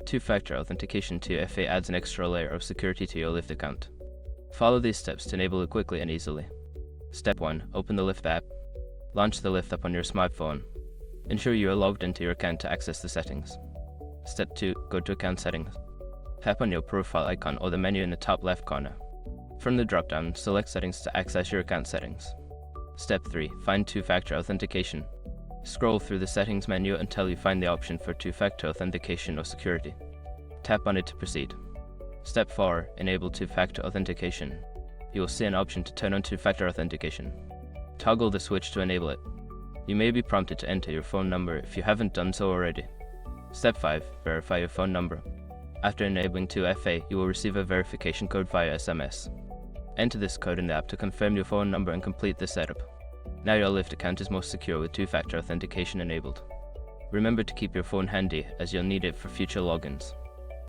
Two-factor authentication 2FA adds an extra layer of security to your Lyft account. Follow these steps to enable it quickly and easily. Step 1. Open the Lyft app. Launch the Lyft app on your smartphone. Ensure you are logged into your account to access the settings. Step 2. Go to Account Settings. Tap on your profile icon or the menu in the top left corner. From the drop-down, select Settings to access your account settings. Step 3. Find Two-factor authentication. Scroll through the settings menu until you find the option for two-factor authentication or security. Tap on it to proceed. Step 4. Enable two-factor authentication. You will see an option to turn on two-factor authentication. Toggle the switch to enable it. You may be prompted to enter your phone number if you haven't done so already. Step 5. Verify your phone number. After enabling 2FA, you will receive a verification code via SMS. Enter this code in the app to confirm your phone number and complete the setup. Now your Lyft account is most secure with two-factor authentication enabled. Remember to keep your phone handy as you'll need it for future logins.